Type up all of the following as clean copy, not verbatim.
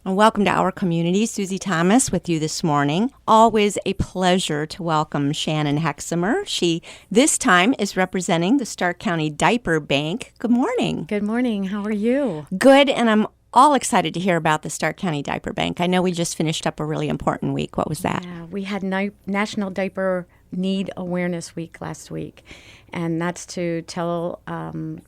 And welcome to our community. Susie Thomas with you this morning. Always a pleasure to welcome Shannon Hexamer. She, this time, is representing the Stark County Diaper Bank. Good morning. Good morning. How are you? Good, and I'm all excited to hear about the Stark County Diaper Bank. I know we just finished up a really important week. What was that? Yeah, we had National Diaper Need Awareness Week last week, and that's to tell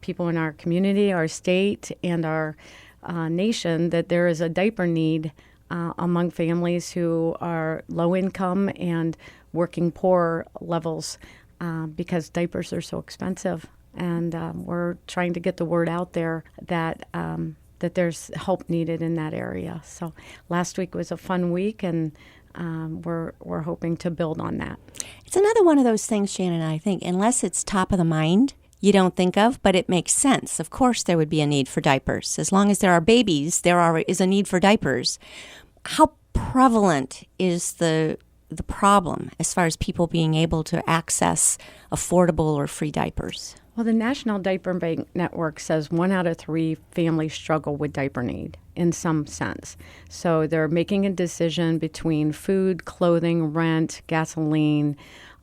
people in our community, our state, and our nation that there is a diaper need among families who are low income and working poor levels because diapers are so expensive. And we're trying to get the word out there that that there's help needed in that area. So last week was a fun week, and we're hoping to build on that. It's another one of those things, Shannon, I think, unless it's top of the mind, you don't think of, but it makes sense. Of course there would be a need for diapers. As long as there are babies, is a need for diapers. How prevalent is the problem as far as people being able to access affordable or free diapers? Well, the National Diaper Bank Network says 1 out of 3 families struggle with diaper need in some sense. So they're making a decision between food, clothing, rent, gasoline,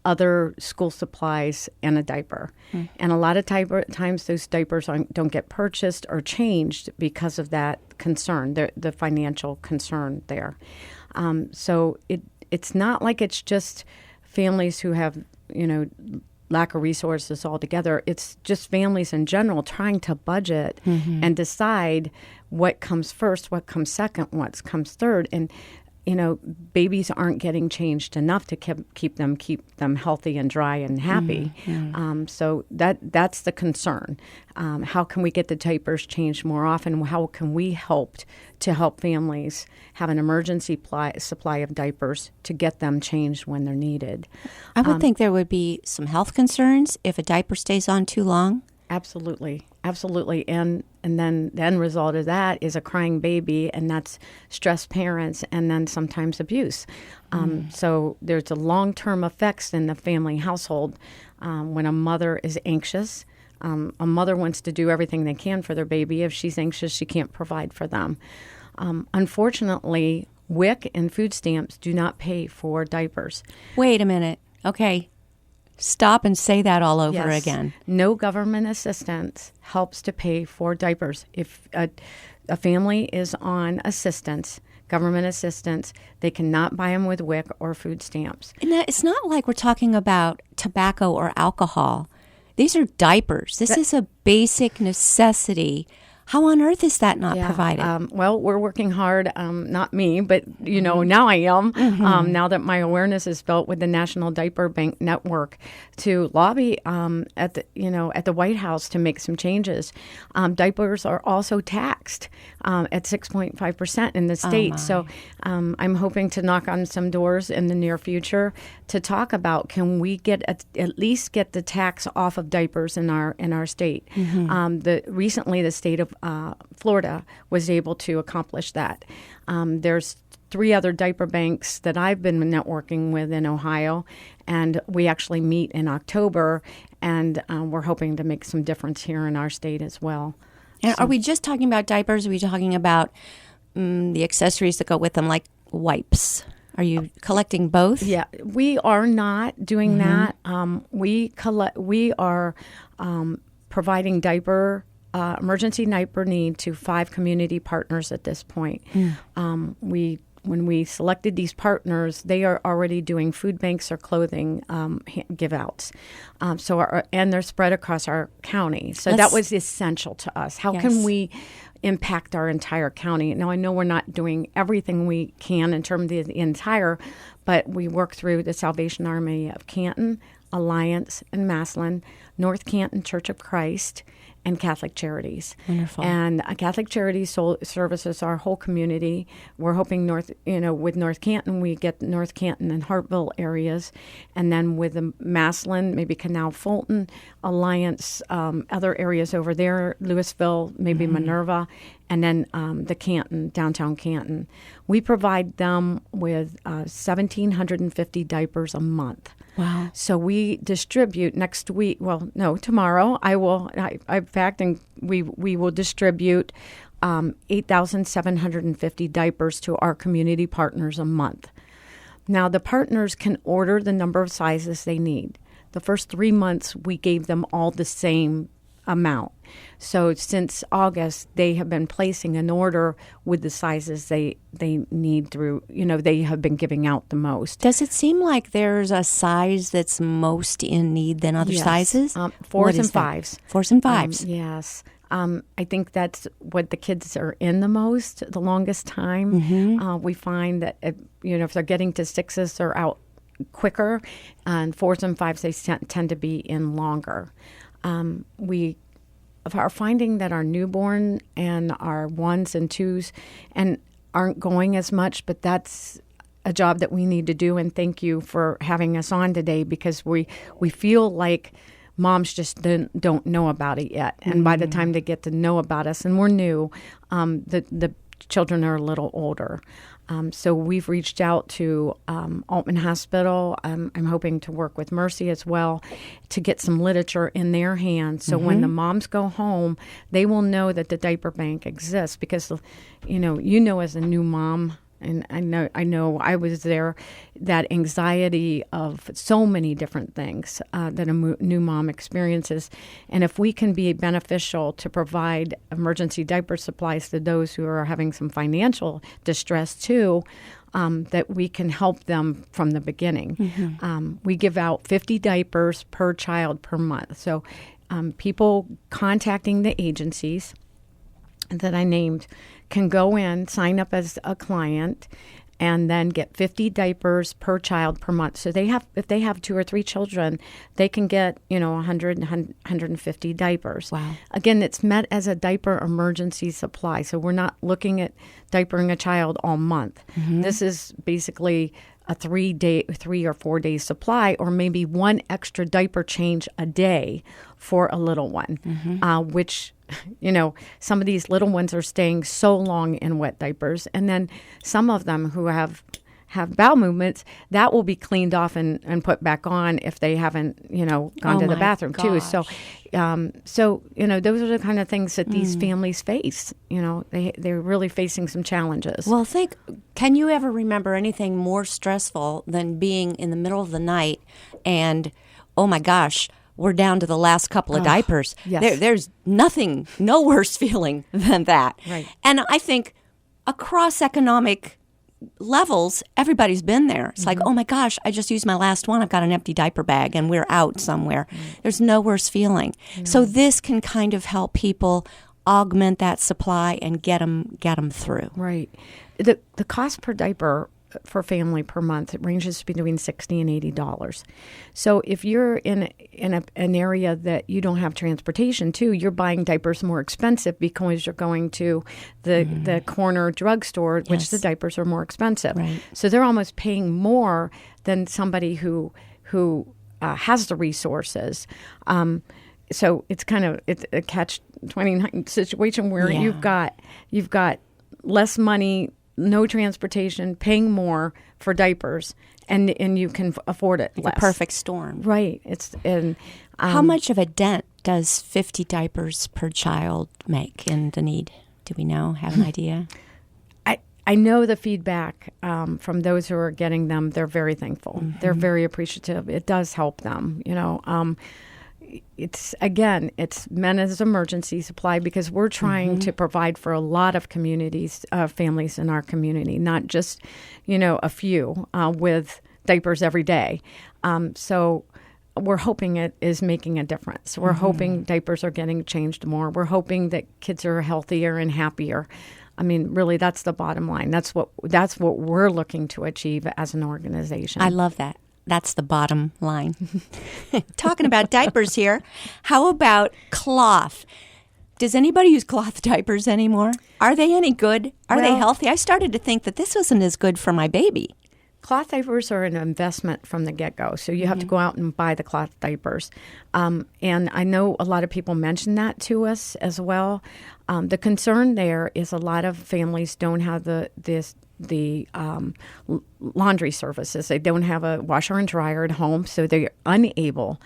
other school supplies, and a diaper. And a lot of times those diapers don't get purchased or changed because of that concern, the financial concern there. So it's not like it's just families who have, lack of resources altogether. It's just families in general trying to budget and decide what comes first, what comes second, what comes third. And babies aren't getting changed enough to keep them healthy and dry and happy. So that's the concern. How can we get the diapers changed more often? How can we help families have an emergency supply of diapers to get them changed when they're needed? I would think there would be some health concerns if a diaper stays on too long. Absolutely. And then the end result of that is a crying baby, and that's stressed parents and then sometimes abuse. So there's a long-term effects in the family household when a mother is anxious. A mother wants to do everything they can for their baby. If she's anxious, she can't provide for them. Unfortunately, WIC and food stamps do not pay for diapers. Wait a minute. Okay. Stop and say that all over again. No government assistance helps to pay for diapers. If a family is on assistance, government assistance, they cannot buy them with WIC or food stamps. And it's not like we're talking about tobacco or alcohol. These are diapers. This is a basic necessity. How on earth is that not provided? Well, we're working hard, not me, but, now I am, now that my awareness is built with the National Diaper Bank Network, to lobby at the White House to make some changes. Diapers are also taxed at 6.5% in the state. So I'm hoping to knock on some doors in the near future to talk about, can we at least get the tax off of diapers in our state? Recently, the state of Florida was able to accomplish that. There's 3 other diaper banks that I've been networking with in Ohio, and we actually meet in October, and we're hoping to make some difference here in our state as well. And are we just talking about diapers? Are we talking about the accessories that go with them, like wipes? Are you collecting both? Yeah, we are not doing that. We are providing emergency diaper need to 5 community partners at this point. When we selected these partners, they are already doing food banks or clothing give-outs. And they're spread across our county. So that was essential to us. How can we impact our entire county? Now, I know we're not doing everything we can in terms of the entire, but we work through the Salvation Army of Canton, Alliance, and Massillon, North Canton Church of Christ, and Catholic Charities. Wonderful. And Catholic Charities services our whole community. We're hoping with North Canton, we get North Canton and Hartville areas. And then with the Massillon, maybe Canal Fulton, Alliance, other areas over there, Louisville, maybe Minerva, and then the Canton, downtown Canton. We provide them with 1,750 diapers a month. Wow. So we distribute next week, tomorrow, we will distribute 8,750 diapers to our community partners a month. Now, the partners can order the number of sizes they need. The first 3 months, we gave them all the same amount. So since August, they have been placing an order with the sizes they need through, they have been giving out the most. Does it seem like there's a size that's most in need than other sizes? Fours and fives. Fours and fives. Yes. I think that's what the kids are in the most, the longest time. We find that, if they're getting to sixes, they're out quicker, and fours and fives, they tend to be in longer. We are finding that our newborn and our ones and twos aren't going as much, but that's a job that we need to do. And thank you for having us on today, because we feel like moms just don't know about it yet. And by the time they get to know about us, and we're new, the children are a little older. So we've reached out to Altman Hospital. I'm hoping to work with Mercy as well to get some literature in their hands. So when the moms go home, they will know that the diaper bank exists, because, as a new mom, and I know I was there, that anxiety of so many different things that a new mom experiences. And if we can be beneficial to provide emergency diaper supplies to those who are having some financial distress too, that we can help them from the beginning. We give out 50 diapers per child per month. So people contacting the agencies that I named can go in, sign up as a client, and then get 50 diapers per child per month. So if they have 2 or 3 children, they can get 100 and 150 diapers. Wow. Again, it's meant as a diaper emergency supply. So we're not looking at diapering a child all month. This is basically a 3 or 4 day supply, or maybe one extra diaper change a day for a little one, which, some of these little ones are staying so long in wet diapers. And then some of them who have bowel movements, that will be cleaned off and put back on if they haven't, gone to the bathroom too. So, those are the kind of things that these families face. They're really facing some challenges. Well, can you ever remember anything more stressful than being in the middle of the night and, oh my gosh, we're down to the last couple of diapers? Yes. There's no worse feeling than that. Right. And I think across economic levels, everybody's been there. It's like, oh my gosh, I just used my last one. I've got an empty diaper bag and we're out somewhere. There's no worse feeling. So this can kind of help people augment that supply and get them through. Right. The cost per diaper for family per month, it ranges between $60 and $80. So if you're in an area that you don't have transportation to, you're buying diapers more expensive because you're going to the corner drugstore, which the diapers are more expensive. Right. So they're almost paying more than somebody who has the resources. So it's a catch-29 situation where you've got less money, no transportation, paying more for diapers, and you can afford it less. A perfect storm. Right. How much of a dent does 50 diapers per child make in the need? Do we know? Have an idea? I know the feedback from those who are getting them. They're very thankful. They're very appreciative. It does help them. It's meant as an emergency supply because we're trying to provide for a lot of communities, families in our community, not just, a few with diapers every day. So we're hoping it is making a difference. We're hoping diapers are getting changed more. We're hoping that kids are healthier and happier. I mean, really, that's the bottom line. That's what we're looking to achieve as an organization. I love that. That's the bottom line. Talking about diapers here, how about cloth? Does anybody use cloth diapers anymore? Are they any good? Are they healthy? I started to think that this wasn't as good for my baby. Cloth diapers are an investment from the get-go, so you have to go out and buy the cloth diapers. And I know a lot of people mention that to us as well. The concern there is a lot of families don't have the laundry services. They don't have a washer and dryer at home, so they're unable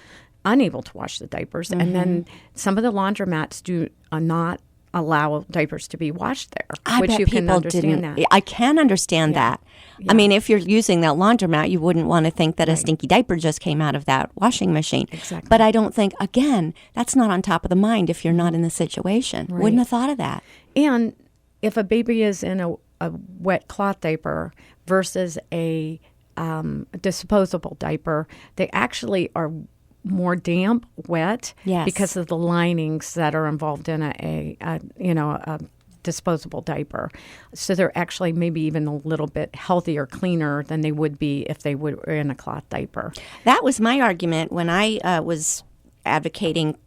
to wash the diapers. And then some of the laundromats are not allow diapers to be washed there, I which bet you can people understand didn't. that. I can understand that. Yeah. I mean, if you're using that laundromat, you wouldn't want to think that a stinky diaper just came out of that washing machine. Exactly. But I don't think, again, that's not on top of the mind if you're not in the situation. Right. Wouldn't have thought of that. And if a baby is in a wet cloth diaper versus a disposable diaper, they actually are more damp, wet, Yes. because of the linings that are involved in a disposable diaper. So they're actually maybe even a little bit healthier, cleaner than they would be if they were in a cloth diaper. That was my argument when I was advocating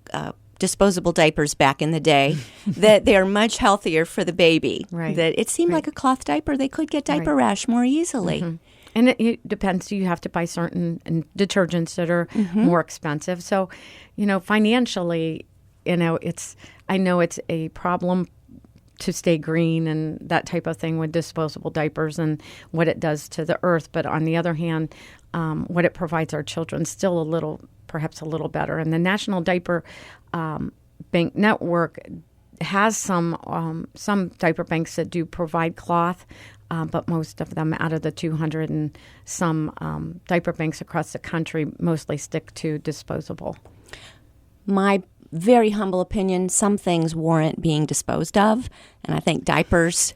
disposable diapers back in the day, that they're much healthier for the baby. Right. That it seemed like a cloth diaper, they could get diaper rash more easily. Mm-hmm. And it depends. You have to buy certain detergents that are more expensive. So, financially, I know it's a problem to stay green and that type of thing with disposable diapers and what it does to the earth. But on the other hand, what it provides our children still perhaps a little better. And the National Diaper Bank Network has some diaper banks that do provide cloth, but most of them, out of the 200 and some diaper banks across the country, mostly stick to disposable. My very humble opinion, some things warrant being disposed of, and I think diapers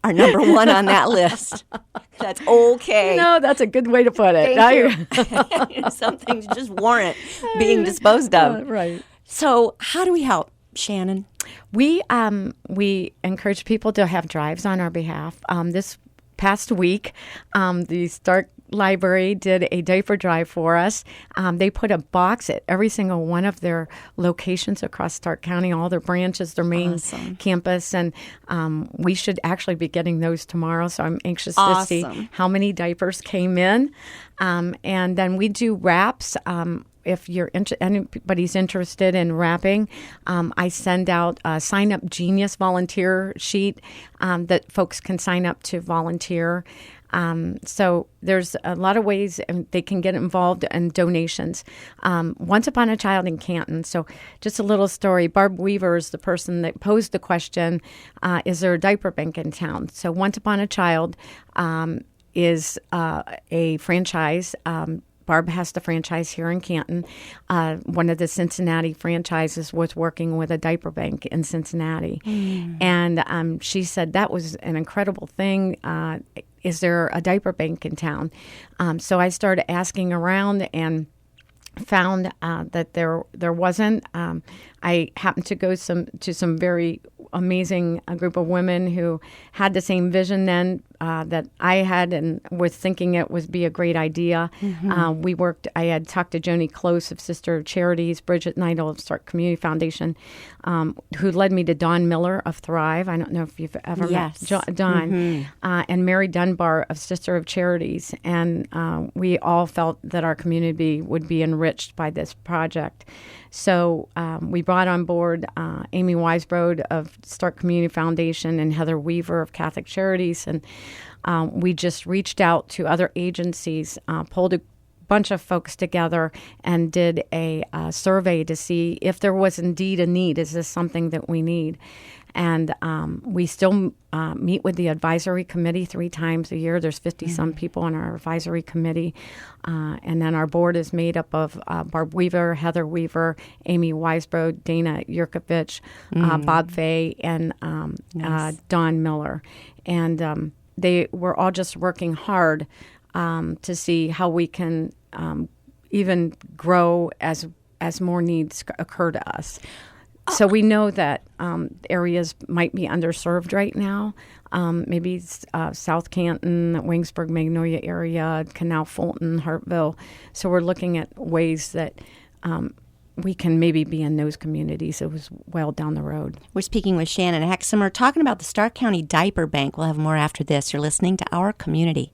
are number one on that list. That's okay. No, that's a good way to put it. Thank you. Some things just warrant being disposed of. Right. So how do we help, Shannon? We encourage people to have drives on our behalf. This past week, the Stark Library did a diaper drive for us. They put a box at every single one of their locations across Stark County, all their branches, their main campus, and we should actually be getting those tomorrow. So I'm anxious to see how many diapers came in. And then we do wraps. If anybody's interested in wrapping, I send out a Sign Up Genius volunteer sheet that folks can sign up to volunteer. So there's a lot of ways they can get involved in donations. Once Upon a Child in Canton. So just a little story. Barb Weaver is the person that posed the question, is there a diaper bank in town? So Once Upon a Child is a franchise. Barb has the franchise here in Canton. One of the Cincinnati franchises was working with a diaper bank in Cincinnati. And she said that was an incredible thing. Is there a diaper bank in town? So I started asking around and found that there wasn't. I happened to go to some very amazing group of women who had the same vision then that I had, and was thinking it would be a great idea. I had talked to Joni Close of Sister of Charities, Bridget Neidel of Stark Community Foundation, who led me to Dawn Miller of Thrive. I don't know if you've ever met Dawn. And Mary Dunbar of Sister of Charities. And we all felt that our community would be enriched by this project. So we brought on board Amy Weisbrod of Stark Community Foundation and Heather Weaver of Catholic Charities. And we just reached out to other agencies, pulled a bunch of folks together, and did a survey to see if there was indeed a need. Is this something that we need? And we still meet with the advisory committee 3 times a year. There's 50-some people on our advisory committee. And then our board is made up of Barb Weaver, Heather Weaver, Amy Weisbrod, Dana Yurkovich, Bob Fay, and Dawn Miller. And they were all just working hard to see how we can even grow as more needs occur to us. So we know that areas might be underserved right now. Maybe South Canton, Wingsburg, Magnolia area, Canal Fulton, Hartville. So we're looking at ways that we can maybe be in those communities as well down the road. We're speaking with Shannon Hexamer, talking about the Stark County Diaper Bank. We'll have more after this. You're listening to Our Community.